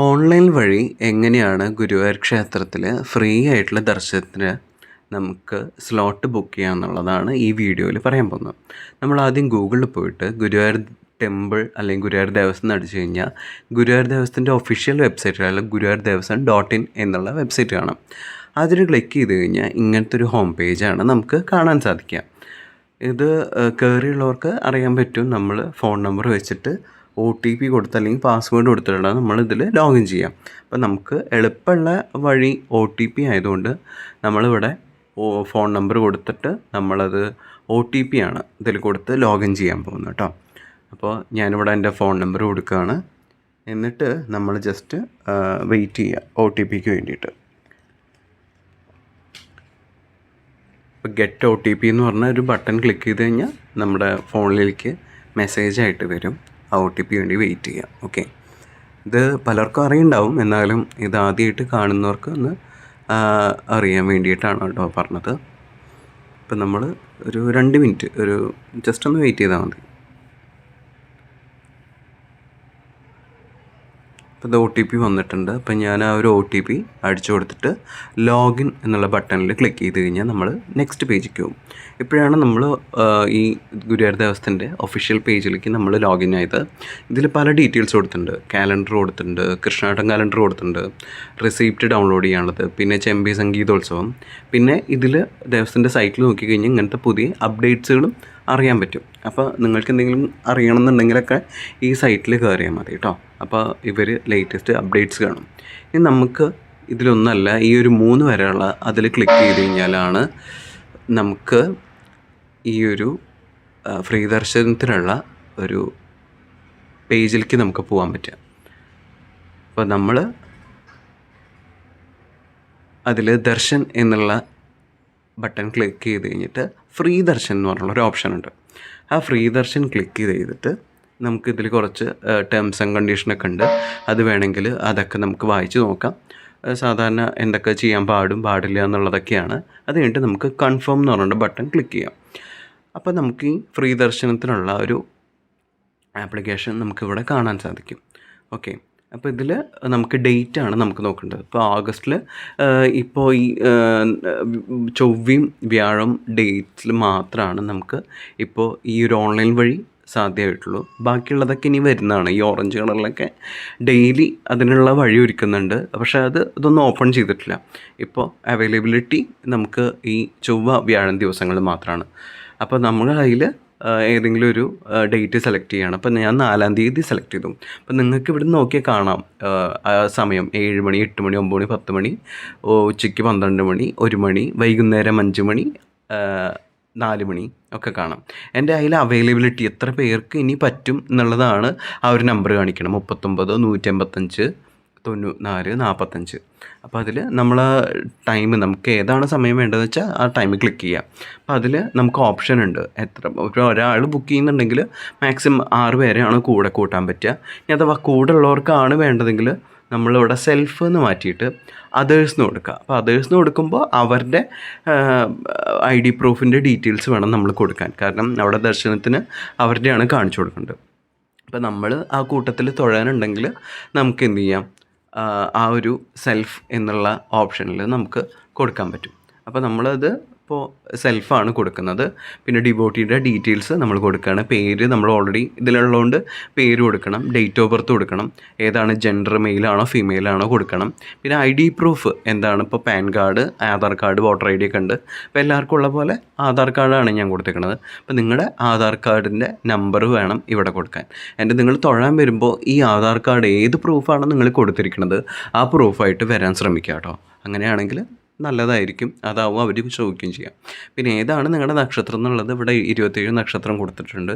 Online വഴി എങ്ങനെയാണ് ഗുരുവായൂർ ക്ഷേത്രത്തിൽ ഫ്രീ ആയിട്ടുള്ള ദർശനത്തിന് നമുക്ക് സ്ലോട്ട് ബുക്ക് ചെയ്യുക എന്നുള്ളതാണ് ഈ വീഡിയോയിൽ പറയാൻ പോകുന്നത്. നമ്മൾ ആദ്യം ഗൂഗിളിൽ പോയിട്ട് ഗുരുവായൂർ ടെമ്പിൾ അല്ലെങ്കിൽ ഗുരുവായൂർ ദേവസ്വം എന്ന് അടിച്ചു കഴിഞ്ഞാൽ ഗുരുവായൂർ ദേവസ്വത്തിൻ്റെ ഒഫീഷ്യൽ വെബ്സൈറ്റ് അല്ലെങ്കിൽ ഗുരുവായൂർ ദേവസ്വം .in എന്നുള്ള വെബ്സൈറ്റ് കാണാം. അതിൽ ക്ലിക്ക് ചെയ്ത് കഴിഞ്ഞാൽ ഇങ്ങനത്തെ ഒരു ഹോം പേജാണ് നമുക്ക് കാണാൻ സാധിക്കുക. ഇത് കയറിയുള്ളവർക്ക് അറിയാൻ പറ്റും. നമ്മൾ ഫോൺ നമ്പർ വെച്ചിട്ട് OTP കൊടുത്ത് അല്ലെങ്കിൽ പാസ്വേഡ് കൊടുത്തിട്ടാണ് നമ്മളിതിൽ ലോഗിൻ ചെയ്യാം. അപ്പോൾ നമുക്ക് എളുപ്പമുള്ള വഴി OTP ആയതുകൊണ്ട് നമ്മളിവിടെ ഫോൺ നമ്പർ കൊടുത്തിട്ട് നമ്മളത് OTP ആണ് ഇതിൽ കൊടുത്ത് ലോഗിൻ ചെയ്യാൻ പോകുന്നത് കേട്ടോ. അപ്പോൾ ഞാനിവിടെ എൻ്റെ ഫോൺ നമ്പർ കൊടുക്കുകയാണ്. എന്നിട്ട് നമ്മൾ ജസ്റ്റ് വെയിറ്റ് ചെയ്യുക OTPക്ക് വേണ്ടിയിട്ട്. ഇപ്പോൾ ഗെറ്റ് OTP എന്ന് പറഞ്ഞ ഒരു ബട്ടൺ ക്ലിക്ക് ചെയ്ത് കഴിഞ്ഞാൽ നമ്മുടെ ഫോണിലേക്ക് മെസ്സേജായിട്ട് വരും. ആ OTP വേണ്ടി വെയിറ്റ് ചെയ്യാം. ഓക്കെ, ഇത് പലർക്കും അറിയുണ്ടാവും, എന്നാലും ഇത് ആദ്യമായിട്ട് കാണുന്നവർക്ക് ഒന്ന് അറിയാൻ വേണ്ടിയിട്ടാണ് കേട്ടോ പറഞ്ഞത്. ഇപ്പം നമ്മൾ ഒരു 2 മിനിറ്റ് ജസ്റ്റ് ഒന്ന് വെയിറ്റ് ചെയ്താൽ മതി. ഇപ്പോൾ ഇത് OTP വന്നിട്ടുണ്ട്. അപ്പം ഞാൻ ആ ഒരു OTP അടിച്ചു കൊടുത്തിട്ട് ലോഗിൻ എന്നുള്ള ബട്ടണിൽ ക്ലിക്ക് ചെയ്ത് കഴിഞ്ഞാൽ നമ്മൾ നെക്സ്റ്റ് പേജിലേക്ക് പോകും. ഇപ്പോഴാണ് നമ്മൾ ഈ ഗുരുവായൂർ ദേവസ്ഥൻ്റെ ഒഫീഷ്യൽ പേജിലേക്ക് നമ്മൾ ലോഗിൻ ആയത്. ഇതിൽ പല ഡീറ്റെയിൽസ് കൊടുത്തിട്ടുണ്ട്. കാലണ്ടർ കൊടുത്തിട്ടുണ്ട്, കൃഷ്ണാട്ടം കാലണ്ടർ കൊടുത്തിട്ടുണ്ട്, റെസിപ്റ്റ് ഡൗൺലോഡ് ചെയ്യാനുള്ളത്, പിന്നെ ചെമ്പി സംഗീതോത്സവം, പിന്നെ ഇതിൽ ദേവസ്ഥൻ്റെ സൈറ്റിൽ നോക്കിക്കഴിഞ്ഞാൽ ഇങ്ങനത്തെ പുതിയ അപ്ഡേറ്റ്സുകളും അറിയാൻ പറ്റും. അപ്പോൾ നിങ്ങൾക്ക് എന്തെങ്കിലും അറിയണമെന്നുണ്ടെങ്കിലൊക്കെ ഈ സൈറ്റിൽ കയറിയാൽ മതി കേട്ടോ. അപ്പോൾ ഇവർ ലേറ്റസ്റ്റ് അപ്ഡേറ്റ്സ് കാണും. ഇനി നമുക്ക് ഇതിലൊന്നല്ല, ഈ ഒരു 3 വരെയുള്ള അതിൽ ക്ലിക്ക് ചെയ്ത് കഴിഞ്ഞാലാണ് നമുക്ക് ഈ ഒരു ഫ്രീ ദർശനത്തിനുള്ള ഒരു പേജിലേക്ക് നമുക്ക് പോകാൻ പറ്റുക. അപ്പോൾ നമ്മൾ അതിൽ ദർശൻ എന്നുള്ള ബട്ടൺ ക്ലിക്ക് ചെയ്ത് കഴിഞ്ഞിട്ട് ഫ്രീ ദർശൻ എന്ന് പറഞ്ഞുള്ളൊരു ഓപ്ഷൻ ഉണ്ട്. ആ ഫ്രീ ദർശൻ ക്ലിക്ക് ചെയ്തിട്ട് നമുക്കിതിൽ കുറച്ച് ടേംസ് ആൻഡ് കണ്ടീഷനൊക്കെ ഉണ്ട്. അത് വേണമെങ്കിൽ അതൊക്കെ നമുക്ക് വായിച്ച് നോക്കാം. സാധാരണ എന്തൊക്കെ ചെയ്യാൻ പാടില്ല എന്നുള്ളതൊക്കെയാണ്. അത് കഴിഞ്ഞിട്ട് നമുക്ക് കൺഫേം എന്ന് പറഞ്ഞിട്ട് ബട്ടൺ ക്ലിക്ക് ചെയ്യാം. അപ്പോൾ നമുക്ക് ഈ ഫ്രീ ദർശനത്തിനുള്ള ഒരു ആപ്ലിക്കേഷൻ നമുക്കിവിടെ കാണാൻ സാധിക്കും. ഓക്കെ, അപ്പോൾ ഇതിൽ നമുക്ക് ഡേറ്റാണ് നമുക്ക് നോക്കേണ്ടത്. ഇപ്പോൾ ഓഗസ്റ്റിൽ ഇപ്പോൾ ഈ ചൊവ്വയും വ്യാഴം ഡേറ്റ്സിൽ മാത്രമാണ് നമുക്ക് ഇപ്പോൾ ഈ ഒരു ഓൺലൈൻ വഴി സാധ്യമായിട്ടുള്ളൂ. ബാക്കിയുള്ളതൊക്കെ ഇനി വരുന്നതാണ്. ഈ ഓറഞ്ച് കളറിലൊക്കെ ഡെയിലി അതിനുള്ള വഴി ഒരുക്കുന്നുണ്ട്. പക്ഷേ ഇതൊന്നും ഓപ്പൺ ചെയ്തിട്ടില്ല. ഇപ്പോൾ അവൈലബിലിറ്റി നമുക്ക് ഈ ചൊവ്വ വ്യാഴം ദിവസങ്ങൾ മാത്രമാണ്. അപ്പോൾ നമ്മുടെ കയ്യിൽ ഏതെങ്കിലും ഒരു ഡേറ്റ് സെലക്ട് ചെയ്യണം. അപ്പോൾ ഞാൻ 4-ാം തീയതി സെലക്ട് ചെയ്തു. അപ്പോൾ നിങ്ങൾക്ക് ഇവിടെ നോക്കിയാൽ കാണാം സമയം 7 മണി, 8 മണി, 9 മണി, 10 മണി, ഉച്ചയ്ക്ക് 12 മണി, 1 മണി, വൈകുന്നേരം 5 മണി, 4 മണി ഒക്കെ കാണാം. എൻ്റെ അതിൽ അവൈലബിലിറ്റി എത്ര പേർക്ക് ഇനി പറ്റും എന്നുള്ളതാണ് ആ ഒരു നമ്പർ കാണിക്കണം. 39 185 94 45. അപ്പോൾ അതിൽ നമ്മൾ ടൈം നമുക്ക് ഏതാണ് സമയം വേണ്ടതെന്ന് വെച്ചാൽ ആ ടൈം ക്ലിക്ക് ചെയ്യുക. അപ്പോൾ അതിൽ നമുക്ക് ഓപ്ഷൻ ഉണ്ട്. ഒരാൾ ബുക്ക് ചെയ്യുന്നുണ്ടെങ്കിൽ മാക്സിമം 6 പേരെയാണ് കൂടെ കൂട്ടാൻ പറ്റുക. ഇനി അഥവാ കൂടെ ഉള്ളവർക്കാണ് വേണ്ടതെങ്കിൽ നമ്മളിവിടെ സെൽഫ് എന്ന് മാറ്റിയിട്ട് അതേഴ്സിന് കൊടുക്കുക. അപ്പോൾ അതേഴ്സിന് കൊടുക്കുമ്പോൾ അവരുടെ ID പ്രൂഫിൻ്റെ ഡീറ്റെയിൽസ് വേണം നമ്മൾ കൊടുക്കാൻ. കാരണം അവിടെ ദർശനത്തിന് അവരുടെയാണ് കാണിച്ചു കൊടുക്കേണ്ടത്. അപ്പോൾ നമ്മൾ ആ കൂട്ടത്തിൽ തൊഴാനുണ്ടെങ്കിൽ നമുക്ക് എന്ത് ചെയ്യാം, ആ ഒരു സെൽഫ് എന്നുള്ള ഓപ്ഷനിൽ നമുക്ക് കൊടുക്കാൻ പറ്റും. അപ്പോൾ നമ്മളത് ഇപ്പോൾ സെൽഫാണ് കൊടുക്കുന്നത്. പിന്നെ ഡിവോട്ടിയുടെ ഡീറ്റെയിൽസ് നമ്മൾ കൊടുക്കുകയാണ്. പേര് നമ്മൾ ഓൾറെഡി ഇതിലുള്ളതുകൊണ്ട് പേര് കൊടുക്കണം, ഡേറ്റ് ഓഫ് ബർത്ത് കൊടുക്കണം, ഏതാണ് ജെൻഡർ, മെയിലാണോ ഫീമെയിലാണോ കൊടുക്കണം. പിന്നെ ID പ്രൂഫ് എന്താണ്, ഇപ്പോൾ pan card, Aadhaar card, voter ID ഒക്കെ ഉണ്ട്. അപ്പോൾ എല്ലാവർക്കും ഉള്ള പോലെ ആധാർ കാർഡാണ് ഞാൻ കൊടുത്തിരിക്കുന്നത്. അപ്പോൾ നിങ്ങളുടെ ആധാർ കാർഡിൻ്റെ നമ്പർ വേണം ഇവിടെ കൊടുക്കാൻ. നിങ്ങൾ തൊഴാൻ വരുമ്പോൾ ഈ ആധാർ കാർഡ് ഏത് പ്രൂഫാണ് നിങ്ങൾ കൊടുത്തിരിക്കുന്നത് ആ പ്രൂഫായിട്ട് വരാൻ ശ്രമിക്കുക കേട്ടോ. അങ്ങനെയാണെങ്കിൽ നല്ലതായിരിക്കും. അതാവും അവർ ചോദിക്കുകയും ചെയ്യാം. പിന്നെ ഏതാണ് നിങ്ങളുടെ നക്ഷത്രം എന്നുള്ളത് ഇവിടെ 27 നക്ഷത്രം കൊടുത്തിട്ടുണ്ട്.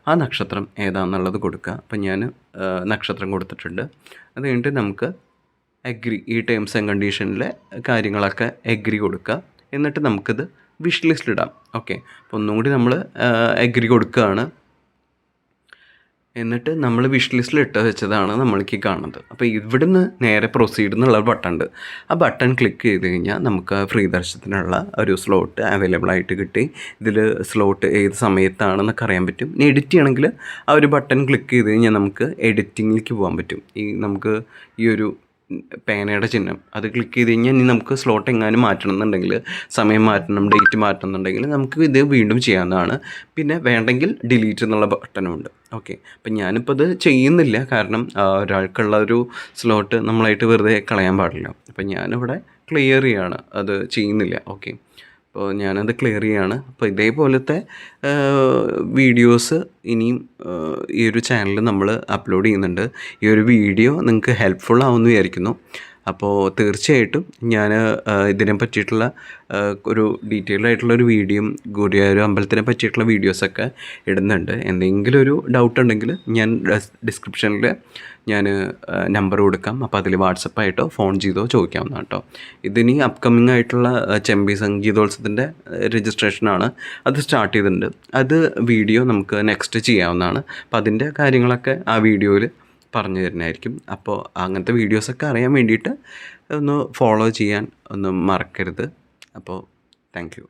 ആ നക്ഷത്രം ഏതാണെന്നുള്ളത് കൊടുക്കുക. അപ്പം ഞാൻ നക്ഷത്രം കൊടുത്തിട്ടുണ്ട്. അത് കഴിഞ്ഞിട്ട് നമുക്ക് അഗ്രി, ഈ ടേംസ് ആൻഡ് കണ്ടീഷനിലെ കാര്യങ്ങളൊക്കെ അഗ്രി കൊടുക്കുക. എന്നിട്ട് നമുക്കിത് വിഷ് ലിസ്റ്റിലിടാം. ഓക്കെ, അപ്പോൾ ഒന്നും കൂടി നമ്മൾ അഗ്രി കൊടുക്കുകയാണ്. എന്നിട്ട് നമ്മൾ വിഷ് ലിസ്റ്റിൽ ഇട്ട് വെച്ചതാണ് നമ്മൾക്ക് കാണുന്നത്. അപ്പോൾ ഇവിടുന്ന് നേരെ പ്രൊസീഡ് എന്നുള്ള ബട്ടൺ ഉണ്ട്. ആ ബട്ടൺ ക്ലിക്ക് ചെയ്ത് കഴിഞ്ഞാൽ നമുക്ക് ഫ്രീ ദർശനത്തിനുള്ള ഒരു സ്ലോട്ട് അവൈലബിൾ ആയിട്ട് കിട്ടി. ഇതിൽ സ്ലോട്ട് ഏത് സമയത്താണെന്നൊക്കെ അറിയാൻ പറ്റും. ഇനി എഡിറ്റ് ചെയ്യണമെങ്കിൽ ആ ഒരു ബട്ടൺ ക്ലിക്ക് ചെയ്ത് കഴിഞ്ഞാൽ നമുക്ക് എഡിറ്റിങ്ങിലേക്ക് പോകാൻ പറ്റും. നമുക്ക് ഈ ഒരു പേനയുടെ ചിഹ്നം അത് ക്ലിക്ക് ചെയ്ത് കഴിഞ്ഞാൽ ഇനി നമുക്ക് സ്ലോട്ട് എങ്ങാനും മാറ്റണം എന്നുണ്ടെങ്കിൽ, സമയം മാറ്റണം, ഡേറ്റ് മാറ്റണം എന്നുണ്ടെങ്കിൽ നമുക്ക് ഇത് വീണ്ടും ചെയ്യാവുന്നതാണ്. പിന്നെ വേണ്ടെങ്കിൽ ഡിലീറ്റ് എന്നുള്ള ബട്ടനുണ്ട്. ഓക്കെ, അപ്പം ഞാനിപ്പോൾ ഇത് ചെയ്യുന്നില്ല, കാരണം ഒരാൾക്കുള്ള ഒരു സ്ലോട്ട് നമ്മളായിട്ട് വെറുതെ കളയാൻ പാടില്ല. അപ്പം ഞാനിവിടെ ക്ലിയർ ചെയ്യാണ്, അത് ചെയ്യുന്നില്ല. ഓക്കെ, അപ്പോൾ ഞാനത് ക്ലിയർ ചെയ്യാണ്. അപ്പോൾ ഇതേപോലത്തെ വീഡിയോസ് ഇനിയും ഈ ഒരു ചാനലിൽ നമ്മൾ അപ്ലോഡ് ചെയ്യുന്നുണ്ട്. ഈ ഒരു വീഡിയോ നിങ്ങൾക്ക് ഹെൽപ്ഫുൾ ആവുമെന്ന് വിചാരിക്കുന്നു. അപ്പോൾ തീർച്ചയായിട്ടും ഞാൻ ഇതിനെ പറ്റിയിട്ടുള്ള ഒരു ഡീറ്റെയിൽഡ് ആയിട്ടുള്ളൊരു വീഡിയോയും ഗുരുവായൂർ അമ്പലത്തിനെ പറ്റിയിട്ടുള്ള വീഡിയോസൊക്കെ ഇടുന്നുണ്ട്. എന്തെങ്കിലും ഒരു ഡൗട്ട് ഉണ്ടെങ്കിൽ ഞാൻ ഡിസ്ക്രിപ്ഷനിൽ ഞാൻ നമ്പർ കൊടുക്കാം. അപ്പോൾ അതിൽ വാട്സപ്പായിട്ടോ ഫോൺ ചെയ്തോ ചോദിക്കാവുന്നതാണ് കേട്ടോ. ഇതിനി അപ്കമിങ് ആയിട്ടുള്ള ചെമ്പി സംഗീതോത്സവത്തിൻ്റെ രജിസ്ട്രേഷനാണ്, അത് സ്റ്റാർട്ട് ചെയ്തിട്ടുണ്ട്. അത് വീഡിയോ നമുക്ക് നെക്സ്റ്റ് ചെയ്യാവുന്നതാണ്. അപ്പോൾ അതിൻ്റെ കാര്യങ്ങളൊക്കെ ആ വീഡിയോയിൽ പറഞ്ഞു തരുന്നതായിരിക്കും. അപ്പോൾ അങ്ങനത്തെ വീഡിയോസൊക്കെ അറിയാൻ വേണ്ടിയിട്ട് ഒന്ന് ഫോളോ ചെയ്യാൻ ഒന്നും മറക്കരുത്. അപ്പോൾ താങ്ക് യു.